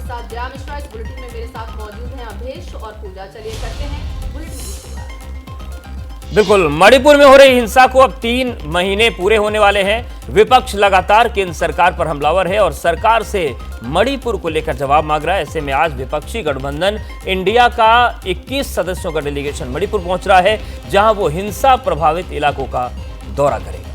साथ जया मिश्रा। इस बुलेटिन में मेरे साथ मौजूद हैं अभेश और पूजा। चलिए करते हैं बुलेटिन की शुरुआत। बिल्कुल, मणिपुर में हो रही हिंसा को अब 3 महीने पूरे होने वाले हैं। विपक्ष लगातार केंद्र सरकार पर हमलावर है और सरकार से मणिपुर को लेकर जवाब मांग रहा है। ऐसे में आज विपक्षी गठबंधन इंडिया का 21 सदस्यों का डेलीगेशन मणिपुर पहुंच रहा है, जहां वो हिंसा प्रभावित इलाकों का दौरा करेगा।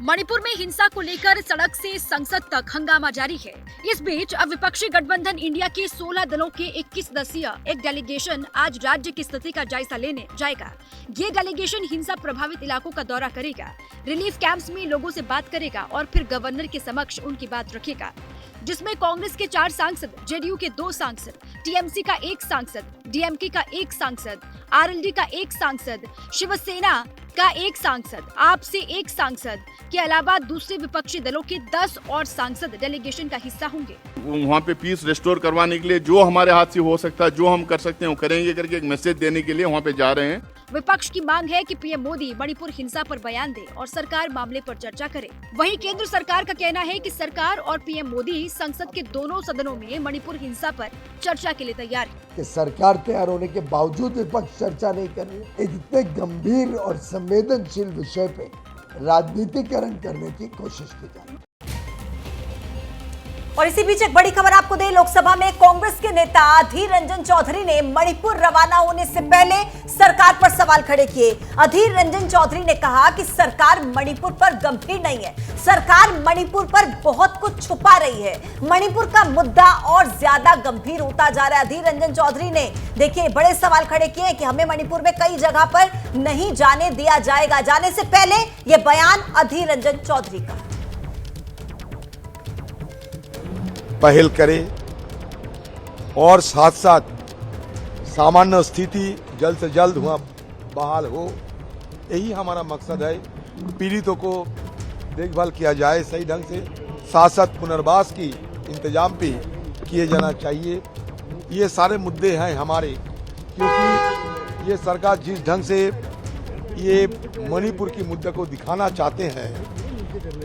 मणिपुर में हिंसा को लेकर सड़क से संसद तक हंगामा जारी है। इस बीच अब विपक्षी गठबंधन इंडिया के 16 दलों के 21 सदस्यीय एक डेलीगेशन आज राज्य की स्थिति का जायजा लेने जाएगा। ये डेलीगेशन हिंसा प्रभावित इलाकों का दौरा करेगा, रिलीफ कैंप्स में लोगों से बात करेगा और फिर गवर्नर के समक्ष उनकी बात रखेगा, जिसमें कांग्रेस के 4 सांसद, जेडीयू के 2 सांसद, टीएमसी का 1 सांसद, डीएमके का 1 सांसद, आरएलडी का 1 सांसद, शिवसेना का 1 सांसद, आप से 1 सांसद के अलावा दूसरे विपक्षी दलों के 10 और सांसद डेलीगेशन का हिस्सा होंगे। वहाँ पे पीस रिस्टोर करवाने के लिए जो हमारे हाथ से हो सकता है, जो हम कर सकते हैं वो करेंगे करके एक मैसेज देने के लिए वहाँ पे जा रहे हैं। विपक्ष की मांग है कि पीएम मोदी मणिपुर हिंसा पर बयान दे और सरकार मामले पर चर्चा करे। वहीं केंद्र सरकार का कहना है कि सरकार और पीएम मोदी संसद के दोनों सदनों में मणिपुर हिंसा पर चर्चा के लिए तैयार है। कि सरकार तैयार होने के बावजूद विपक्ष चर्चा नहीं कर रही। इतने गंभीर और संवेदनशील विषय पे राजनीतिकरण करने की कोशिश की जा रही है। और इसी बीच एक बड़ी खबर आपको दे, लोकसभा में कांग्रेस के नेता अधीर रंजन चौधरी ने मणिपुर रवाना होने से पहले सरकार पर सवाल खड़े किए। अधीर रंजन चौधरी ने कहा कि सरकार मणिपुर पर गंभीर नहीं है, सरकार मणिपुर पर बहुत कुछ छुपा रही है, मणिपुर का मुद्दा और ज्यादा गंभीर होता जा रहा है। अधीर रंजन चौधरी ने देखिए बड़े सवाल खड़े किए कि हमें मणिपुर में कई जगह पर नहीं जाने दिया जाएगा। जाने से पहले यह बयान अधीर रंजन चौधरी का। पहल करें और साथ साथ सामान्य स्थिति जल्द से जल्द वहाँ बहाल हो, यही हमारा मकसद है। पीड़ितों को देखभाल किया जाए सही ढंग से, साथ साथ पुनर्वास की इंतजाम भी किए जाना चाहिए। ये सारे मुद्दे हैं हमारे, क्योंकि ये सरकार जिस ढंग से ये मणिपुर की मुद्दे को दिखाना चाहते हैं,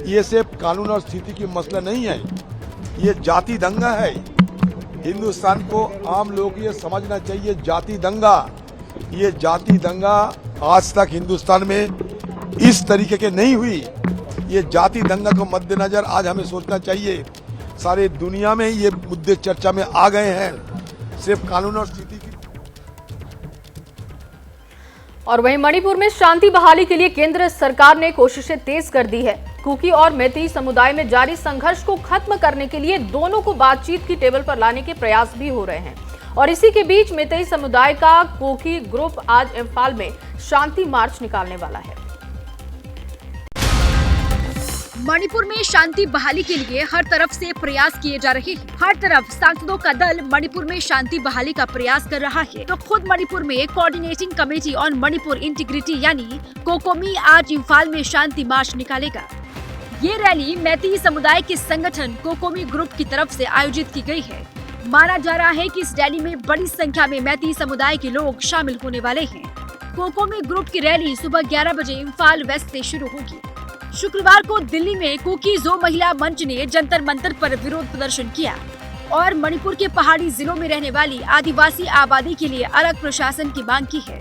ये सिर्फ कानून और स्थिति की मसला नहीं है, ये जाति दंगा है। हिंदुस्तान को आम लोग ये समझना चाहिए, जाति दंगा, ये जाति दंगा आज तक हिंदुस्तान में इस तरीके के नहीं हुई। ये जाति दंगा को मद्देनजर आज हमें सोचना चाहिए। सारे दुनिया में ये मुद्दे चर्चा में आ गए हैं, सिर्फ कानून और स्थिति की। और वहीं मणिपुर में शांति बहाली के लिए केंद्र सरकार ने कोशिशें तेज कर दी है। कुकी और मैतेई समुदाय में जारी संघर्ष को खत्म करने के लिए दोनों को बातचीत की टेबल पर लाने के प्रयास भी हो रहे हैं। और इसी के बीच मैतेई समुदाय का कुकी ग्रुप आज इम्फाल में शांति मार्च निकालने वाला है। मणिपुर में शांति बहाली के लिए हर तरफ से प्रयास किए जा रहे हैं। हर तरफ सांसदों का दल मणिपुर में शांति बहाली का प्रयास कर रहा है। तो खुद मणिपुर में coordinating committee on Manipur integrity यानी कोकोमी आज इम्फाल में शांति मार्च निकालेगा। ये रैली मैतेई समुदाय के संगठन कोकोमी ग्रुप की तरफ से आयोजित की गई है। माना जा रहा है कि इस रैली में बड़ी संख्या में मैतेई समुदाय के लोग शामिल होने वाले हैं। कोकोमी ग्रुप की रैली सुबह 11 बजे इम्फाल वेस्ट से शुरू होगी। शुक्रवार को दिल्ली में कुकी जो महिला मंच ने जंतर मंतर पर विरोध प्रदर्शन किया और मणिपुर के पहाड़ी जिलों में रहने वाली आदिवासी आबादी के लिए अलग प्रशासन की मांग की है।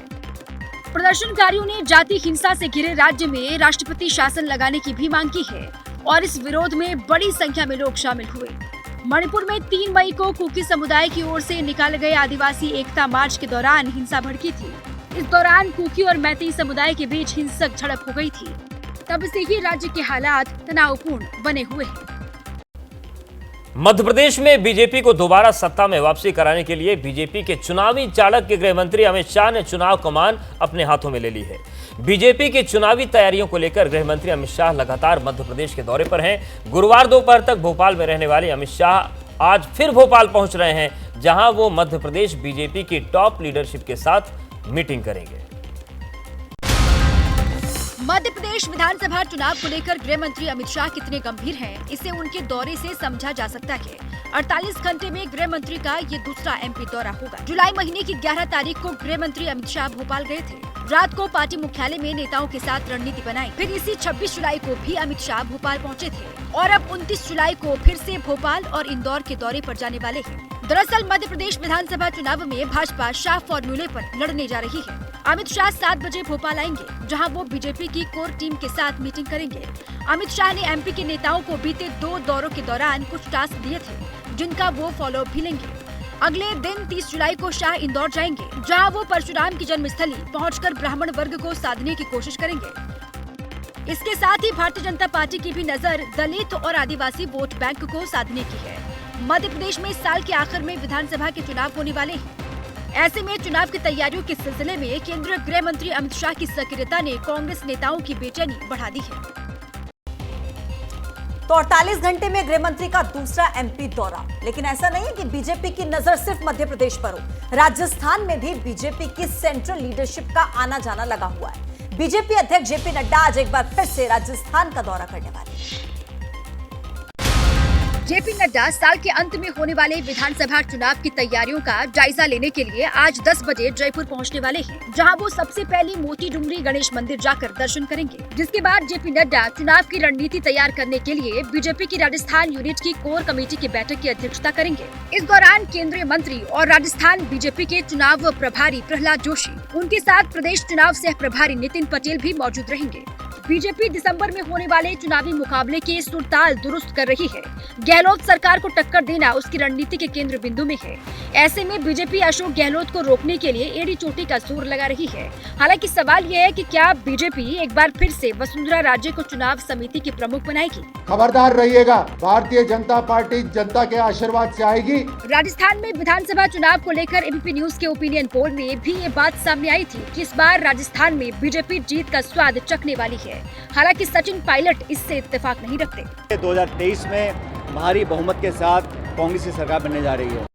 प्रदर्शनकारियों ने जाति हिंसा से घिरे राज्य में राष्ट्रपति शासन लगाने की भी मांग की है और इस विरोध में बड़ी संख्या में लोग शामिल हुए। मणिपुर में 3 मई को कुकी समुदाय की ओर से निकाले गए आदिवासी एकता मार्च के दौरान हिंसा भड़की थी। इस दौरान कुकी और मैतेई समुदाय के बीच हिंसक झड़प हो गई थी। तब से ही राज्य के हालात तनावपूर्ण बने हुए हैं। मध्य प्रदेश में बीजेपी को दोबारा सत्ता में वापसी कराने के लिए बीजेपी के चुनावी चाणक्य के गृह मंत्री अमित शाह ने चुनाव कमान अपने हाथों में ले ली है। बीजेपी की चुनावी तैयारियों को लेकर गृह मंत्री अमित शाह लगातार मध्य प्रदेश के दौरे पर हैं। गुरुवार दोपहर तक भोपाल में रहने वाले अमित शाह आज फिर भोपाल पहुंच रहे हैं, जहां वो मध्य प्रदेश बीजेपी की टॉप लीडरशिप के साथ मीटिंग करेंगे। मध्य प्रदेश विधानसभा चुनाव को लेकर गृह मंत्री अमित शाह कितने गंभीर हैं, इसे उनके दौरे से समझा जा सकता है। 48 घंटे में गृह मंत्री का ये दूसरा एमपी दौरा होगा। जुलाई महीने की 11 तारीख को गृह मंत्री अमित शाह भोपाल गए थे। रात को पार्टी मुख्यालय में नेताओं के साथ रणनीति बनाई। फिर इसी 26 जुलाई को भी अमित शाह भोपाल पहुंचे थे और अब 29 जुलाई को फिर से भोपाल और इंदौर के दौरे पर जाने वाले हैं। दरअसल मध्य प्रदेश विधानसभा चुनाव में भाजपा शाह फॉर्मूले पर लड़ने जा रही है। अमित शाह 7 बजे भोपाल आएंगे, जहां वो बीजेपी की कोर टीम के साथ मीटिंग करेंगे। अमित शाह ने एमपी के नेताओं को बीते 2 दौरों के दौरान कुछ टास्क दिए थे, जिनका वो फॉलो भी लेंगे। अगले दिन 30 जुलाई को शाह इंदौर जाएंगे, जहां वो परशुराम की जन्मस्थली पहुंचकर ब्राह्मण वर्ग को साधने की कोशिश करेंगे। इसके साथ ही भारतीय जनता पार्टी की भी नजर दलित और आदिवासी वोट बैंक को साधने की है। मध्य प्रदेश में इस साल के आखिर में विधानसभा के चुनाव होने वाले हैं। ऐसे में चुनाव की तैयारियों के सिलसिले में केंद्रीय गृह मंत्री अमित शाह की सक्रियता ने कांग्रेस नेताओं की बेचैनी बढ़ा दी है। तो 48 घंटे में गृह मंत्री का दूसरा एमपी दौरा, लेकिन ऐसा नहीं है कि बीजेपी की नजर सिर्फ मध्य प्रदेश पर हो। राजस्थान में भी बीजेपी की सेंट्रल लीडरशिप का आना जाना लगा हुआ है। बीजेपी अध्यक्ष जेपी नड्डा आज एक बार फिर से राजस्थान का दौरा करने वाले हैं। जेपी नड्डा साल के अंत में होने वाले विधानसभा चुनाव की तैयारियों का जायजा लेने के लिए आज 10 बजे जयपुर पहुंचने वाले हैं, जहां वो सबसे पहले मोती डुंगरी गणेश मंदिर जाकर दर्शन करेंगे। जिसके बाद जेपी नड्डा चुनाव की रणनीति तैयार करने के लिए बीजेपी की राजस्थान यूनिट की कोर कमेटी की बैठक की अध्यक्षता करेंगे। इस दौरान केंद्रीय मंत्री और राजस्थान बीजेपी के चुनाव प्रभारी प्रहलाद जोशी, उनके साथ प्रदेश चुनाव सह प्रभारी नितिन पटेल भी मौजूद रहेंगे। बीजेपी दिसंबर में होने वाले चुनावी मुकाबले के सुरताल दुरुस्त कर रही है। गहलोत सरकार को टक्कर देना उसकी रणनीति के केंद्र बिंदु में है। ऐसे में बीजेपी अशोक गहलोत को रोकने के लिए एड़ी चोटी का जोर लगा रही है। हालांकि सवाल यह है कि क्या बीजेपी एक बार फिर से वसुंधरा राजे को चुनाव समिति की प्रमुख बनाएगी। खबरदार रहिएगा, भारतीय जनता पार्टी जनता के आशीर्वाद से आएगी। राजस्थान में विधानसभा चुनाव को लेकर एबीपी न्यूज के ओपिनियन पोल में भी ये बात सामने आई थी कि इस बार राजस्थान में बीजेपी जीत का स्वाद चखने वाली है। हालांकि सचिन पायलट इससे इत्तेफाक नहीं रखते। 2023 में भारी बहुमत के साथ कांग्रेस की सरकार बनने जा रही है।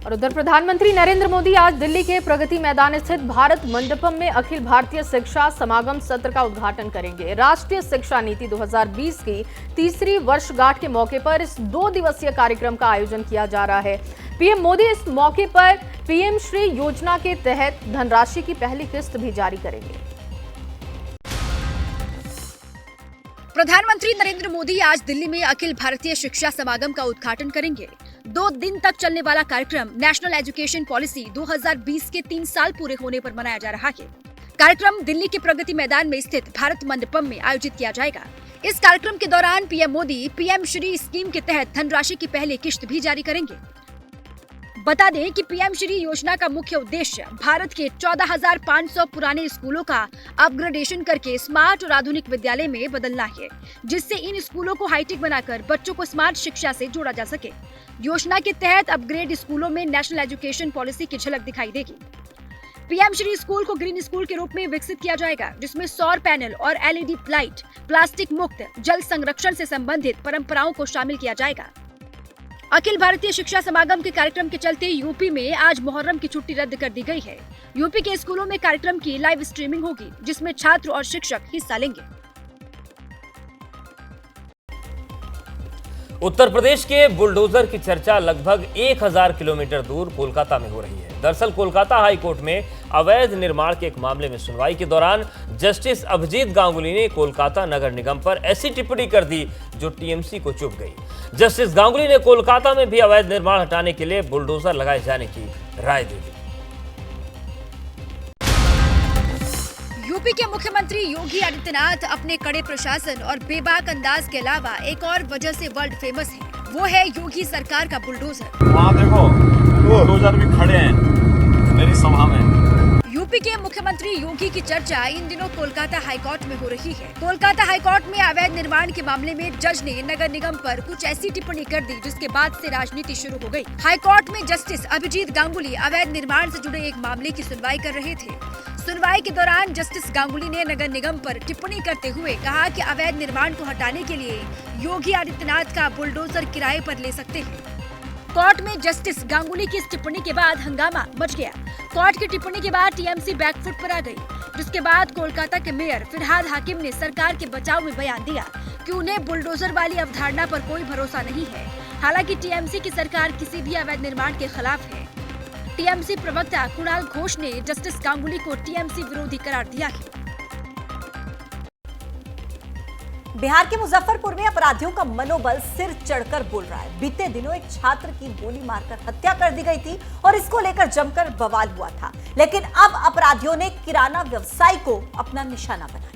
और उधर प्रधानमंत्री नरेंद्र मोदी आज दिल्ली के प्रगति मैदान स्थित भारत मंडपम में अखिल भारतीय शिक्षा समागम सत्र का उद्घाटन करेंगे। राष्ट्रीय शिक्षा नीति 2020 की तीसरी वर्षगांठ के मौके पर इस 2 दिवसीय कार्यक्रम का आयोजन किया जा रहा है। पीएम मोदी इस मौके पर पीएम श्री योजना के तहत धनराशि की पहली किस्त भी जारी करेंगे। प्रधानमंत्री नरेंद्र मोदी आज दिल्ली में अखिल भारतीय शिक्षा समागम का उद्घाटन करेंगे। 2 दिन तक चलने वाला कार्यक्रम नेशनल एजुकेशन पॉलिसी 2020 के 3 साल पूरे होने पर मनाया जा रहा है। कार्यक्रम दिल्ली के प्रगति मैदान में स्थित भारत मंडपम में आयोजित किया जाएगा। इस कार्यक्रम के दौरान PM Modi PM Shri scheme के तहत धनराशि की पहली किस्त भी जारी करेंगे। बता दें कि पीएम श्री योजना का मुख्य उद्देश्य भारत के 14,500 पुराने स्कूलों का अपग्रेडेशन करके स्मार्ट और आधुनिक विद्यालय में बदलना है, जिससे इन स्कूलों को हाईटेक बनाकर बच्चों को स्मार्ट शिक्षा से जोड़ा जा सके। योजना के तहत अपग्रेड स्कूलों में नेशनल एजुकेशन पॉलिसी की झलक दिखाई देगी। पीएम श्री स्कूल को ग्रीन स्कूल के रूप में विकसित किया जाएगा, जिसमें सौर पैनल और एलईडी लाइट, प्लास्टिक मुक्त, जल संरक्षण से संबंधित परंपराओं को शामिल किया जाएगा। अखिल भारतीय शिक्षा समागम के कार्यक्रम के चलते यूपी में आज मुहर्रम की छुट्टी रद्द कर दी गई है। यूपी के स्कूलों में कार्यक्रम की लाइव स्ट्रीमिंग होगी, जिसमें छात्र और शिक्षक हिस्सा लेंगे। उत्तर प्रदेश के बुलडोजर की चर्चा लगभग 1000 किलोमीटर दूर कोलकाता में हो रही है। दरअसल कोलकाता हाई कोर्ट में अवैध निर्माण के एक मामले में सुनवाई के दौरान जस्टिस अभिजीत गांगुली ने कोलकाता नगर निगम पर ऐसी टिप्पणी कर दी जो टीएमसी को चुभ गई। जस्टिस गांगुली ने कोलकाता में भी अवैध निर्माण हटाने के लिए बुलडोजर लगाए जाने की राय दी। यूपी के मुख्यमंत्री योगी आदित्यनाथ अपने कड़े प्रशासन और बेबाक अंदाज के अलावा एक और वजह से वर्ल्ड फेमस है, वो है योगी सरकार का बुलडोजर। वहाँ देखो बुलडोजर भी खड़े हैं मेरी सभा में। यूपी के मुख्यमंत्री योगी की चर्चा इन दिनों कोलकाता हाईकोर्ट में हो रही है। कोलकाता हाईकोर्ट में अवैध निर्माण के मामले में जज ने नगर निगम पर कुछ ऐसी टिप्पणी कर दी जिसके बाद से राजनीति शुरू हो गई। हाईकोर्ट में जस्टिस अभिजीत गांगुली अवैध निर्माण से जुड़े एक मामले की सुनवाई कर रहे थे। सुनवाई के दौरान जस्टिस गांगुली ने नगर निगम पर टिप्पणी करते हुए कहा कि अवैध निर्माण को हटाने के लिए योगी आदित्यनाथ का बुलडोजर किराए पर ले सकते हैं। कोर्ट में जस्टिस गांगुली की इस टिप्पणी के बाद हंगामा मच गया। कोर्ट की टिप्पणी के बाद टीएमसी बैकफुट पर आ गई, जिसके बाद कोलकाता के मेयर फिरहाद हाकिम ने सरकार के बचाव में बयान दिया कि उन्हें बुलडोजर वाली अवधारणा पर कोई भरोसा नहीं है। हालांकि टीएमसी की सरकार किसी भी अवैध निर्माण के खिलाफ है। टीएमसी प्रवक्ता कुणाल घोष ने जस्टिस गांगुली को टीएमसी विरोधी करार दिया है। बिहार के मुजफ्फरपुर में अपराधियों का मनोबल सिर चढ़कर बोल रहा है। बीते दिनों एक छात्र की गोली मारकर हत्या कर दी गई थी और इसको लेकर जमकर बवाल हुआ था, लेकिन अब अपराधियों ने किराना व्यवसायी को अपना निशाना बना लिया।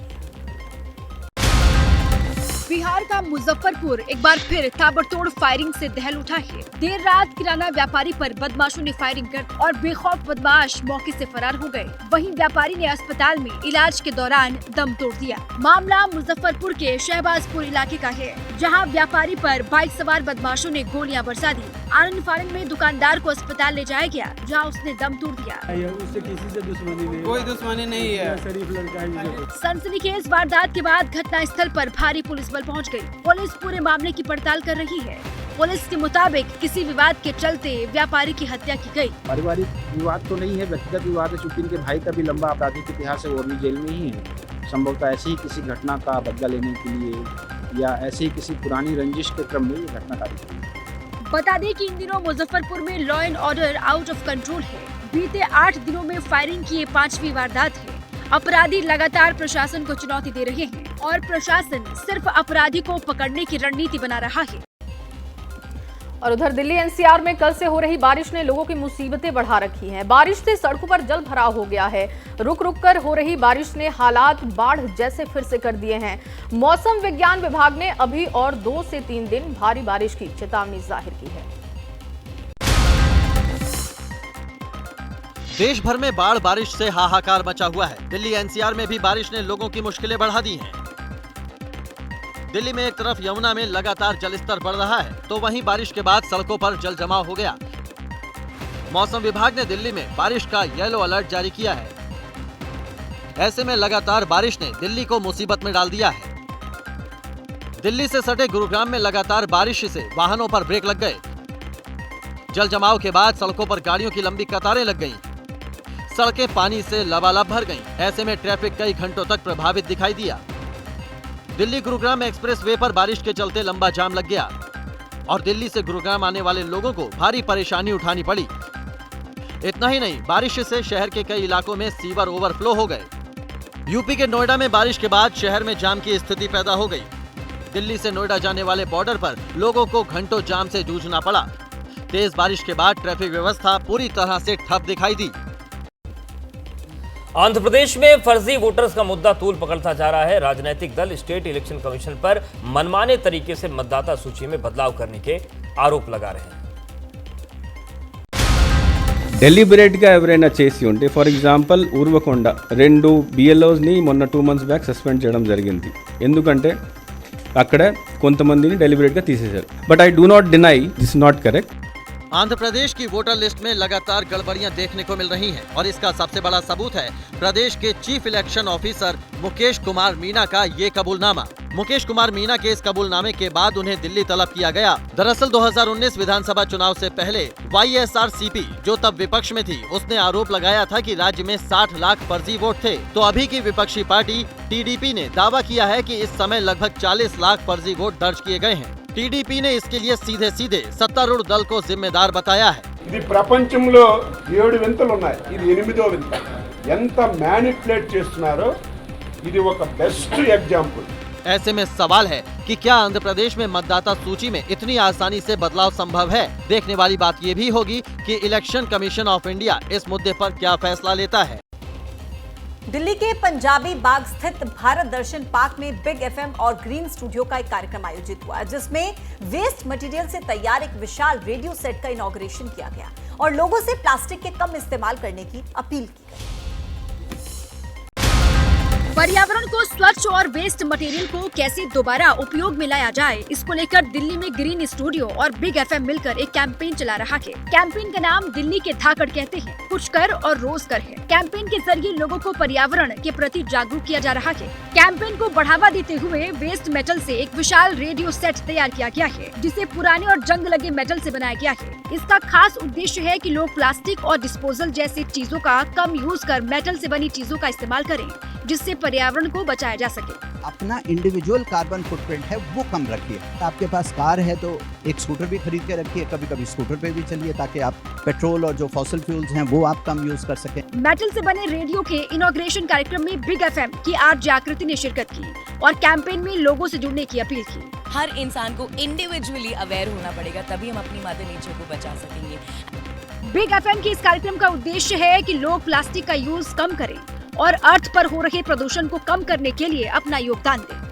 बिहार का मुजफ्फरपुर एक बार फिर ताबड़तोड़ फायरिंग से दहल उठा है। देर रात किराना व्यापारी पर बदमाशों ने फायरिंग कर और बेखौफ बदमाश मौके से फरार हो गए। वहीं व्यापारी ने अस्पताल में इलाज के दौरान दम तोड़ दिया। मामला मुजफ्फरपुर के शहबाजपुर इलाके का है, जहां व्यापारी पर बाइक सवार बदमाशों ने गोलियां बरसा दी। आनन फानन में दुकानदार को अस्पताल ले जाया गया, जहां उसने दम तोड़ दिया। उससे किसी से दुश्मनी नहीं, कोई दुश्मनी नहीं है, शरीफ लड़का है। सनसनीखेज वारदात के बाद घटना स्थल पर भारी पुलिस बल पहुंच गई। पुलिस पूरे मामले की पड़ताल कर रही है। पुलिस के मुताबिक किसी विवाद के चलते व्यापारी की हत्या की गई। पारिवारिक विवाद तो नहीं है, व्यक्तिगत विवाद है, चूंकि इनके भाई का भी लंबा आपराधिक इतिहास है, वो भी जेल में ही है। संभवतः ऐसी ही किसी घटना का बदला लेने के लिए या ऐसी ही किसी पुरानी रंजिश के क्रम में ये घटना घटित हुई। बता दें कि इन दिनों मुजफ्फरपुर में law and order out of control है। बीते 8 दिनों में फायरिंग की ये 5वीं वारदात है। अपराधी लगातार प्रशासन को चुनौती दे रहे हैं और प्रशासन सिर्फ अपराधी को पकड़ने की रणनीति बना रहा है। और उधर दिल्ली एनसीआर में कल से हो रही बारिश ने लोगों की मुसीबतें बढ़ा रखी हैं। बारिश से सड़कों पर जल भराव हो गया है। रुक रुक कर हो रही बारिश ने हालात बाढ़ जैसे फिर से कर दिए हैं। मौसम विज्ञान विभाग ने अभी और 2 से 3 दिन भारी बारिश की चेतावनी जाहिर की है। देश भर में बाढ़ बारिश से हाहाकार मचा हुआ है। दिल्ली एनसीआर में भी बारिश ने लोगों की मुश्किलें बढ़ा दी हैं। दिल्ली में एक तरफ यमुना में लगातार जलस्तर बढ़ रहा है, तो वहीं बारिश के बाद सड़कों पर जल जमाव हो गया। मौसम विभाग ने दिल्ली में बारिश का येलो अलर्ट जारी किया है। ऐसे में लगातार बारिश ने दिल्ली को मुसीबत में डाल दिया है। दिल्ली से सटे गुरुग्राम में लगातार बारिश से वाहनों पर ब्रेक लग गए। जल जमाव के बाद सड़कों पर गाड़ियों की लंबी कतारें लग गईं। सड़कें पानी से लबालब भर गईं। ऐसे में ट्रैफिक कई घंटों तक प्रभावित दिखाई दिया। दिल्ली गुरुग्राम एक्सप्रेसवे पर बारिश के चलते लंबा जाम लग गया और दिल्ली से गुरुग्राम आने वाले लोगों को भारी परेशानी उठानी पड़ी। इतना ही नहीं, बारिश से शहर के कई इलाकों में सीवर ओवरफ्लो हो गए। यूपी के नोएडा में बारिश के बाद शहर में जाम की स्थिति पैदा हो गई। दिल्ली से नोएडा जाने वाले बॉर्डर पर लोगों को घंटों जाम से जूझना पड़ा। तेज बारिश के बाद ट्रैफिक व्यवस्था पूरी तरह से ठप दिखाई दी। आंध्र प्रदेश में फर्जी वोटर्स का मुद्दा तूल पकड़ता जा रहा है। राजनीतिक दल स्टेट इलेक्शन कमीशन पर मनमाने तरीके से मतदाता सूची में बदलाव करने के आरोप लगा रहे हैं। డెలిబరేట్గా ఎవరైనా చేసి ఉంటే, ఫర్ ఎగ్జాంపుల్ ఊర్వకొండ 2 BLOస్ని మొన్న 2 months బ్యాక్ సస్పెండ్ చేయడం జరిగింది. ఎందుకంటే అక్కడ కొంతమందిని డెలిబరేట్గా తీసేశారు. But I do not deny this is not correct. Andhra Pradesh की वोटर लिस्ट में लगातार गड़बड़ियां देखने को मिल रही हैं और इसका सबसे बड़ा सबूत है प्रदेश के chief election officer Mukesh Kumar Meena का ये कबूलनामा। मुकेश कुमार मीना के इस कबूलनामे के बाद उन्हें दिल्ली तलब किया गया। दरअसल 2019 विधानसभा चुनाव से पहले YSRCP, जो तब विपक्ष में थी, उसने आरोप लगाया था कि राज्य में 60 लाख फर्जी वोट थे। तो अभी की विपक्षी पार्टी TDP ने दावा किया है कि इस समय लगभग 40 लाख फर्जी वोट दर्ज किए गए हैं। TDP ने इसके लिए सीधे सीधे सत्तारूढ़ दल को जिम्मेदार बताया है। ఇది ప్రపంచంలో 7 వింతలు ఉన్నాయి, ఇది 8వ వింత. ఎంత మ్యానిపులేట్ చేస్తున్నారో ఇది ఒక బెస్ట్ ఎగ్జాంపుల్। ऐसे में सवाल है कि क्या आंध्र प्रदेश में मतदाता सूची में इतनी आसानी से बदलाव संभव है? देखने वाली बात ये भी होगी कि इलेक्शन कमीशन ऑफ इंडिया इस मुद्दे पर क्या फैसला लेता है। दिल्ली के पंजाबी बाग स्थित भारत दर्शन पार्क में बिग FM और ग्रीन स्टूडियो का एक कार्यक्रम आयोजित हुआ, जिसमें वेस्ट मटेरियल से तैयार एक विशाल रेडियो सेट का इनॉग्रेशन किया गया और लोगों से प्लास्टिक के कम इस्तेमाल करने की अपील की गई। पर्यावरण को स्वच्छ और वेस्ट मटेरियल को कैसे दोबारा उपयोग में लाया जाए, इसको लेकर दिल्ली में ग्रीन स्टूडियो और बिग एफएम मिलकर एक कैंपेन चला रहा है। कैंपेन का नाम दिल्ली के धाकड़ कहते हैं, कुछ कर और रोज कर है। कैंपेन के जरिए लोगों को पर्यावरण के प्रति जागरूक किया जा रहा है। कैंपेन को बढ़ावा देते हुए वेस्ट मेटल से एक विशाल रेडियो सेट तैयार किया गया है, जिसे पुराने और जंग लगे मेटल से बनाया गया है। इसका खास उद्देश्य है कि लोग प्लास्टिक और डिस्पोजल जैसी चीजों का कम यूज कर मेटल से बनी चीजों का इस्तेमाल करें, जिससे पर्यावरण को बचाया जा सके। अपना इंडिविजुअल कार्बन फुटप्रिंट है वो कम रखिए। आपके पास कार है तो एक स्कूटर भी खरीद के रखिए, कभी कभी स्कूटर पे भी चलिए, ताकि आप पेट्रोल और जो फॉसिल फ्यूल्स हैं वो आप कम यूज कर सकें। मेटल से बने रेडियो के इनॉग्रेशन कार्यक्रम में बिग एफएम की आरजे आकृति ने शिरकत की और कैंपेन में लोगों से जुड़ने की अपील की। हर इंसान को इंडिविजुअली अवेयर होना पड़ेगा, तभी हम अपनी मदर नेचर को बचा सकेंगे। बिग एफएम के इस कार्यक्रम का उद्देश्य है कि लोग प्लास्टिक का यूज कम करें और अर्थ पर हो रहे प्रदूषण को कम करने के लिए अपना योगदान दें।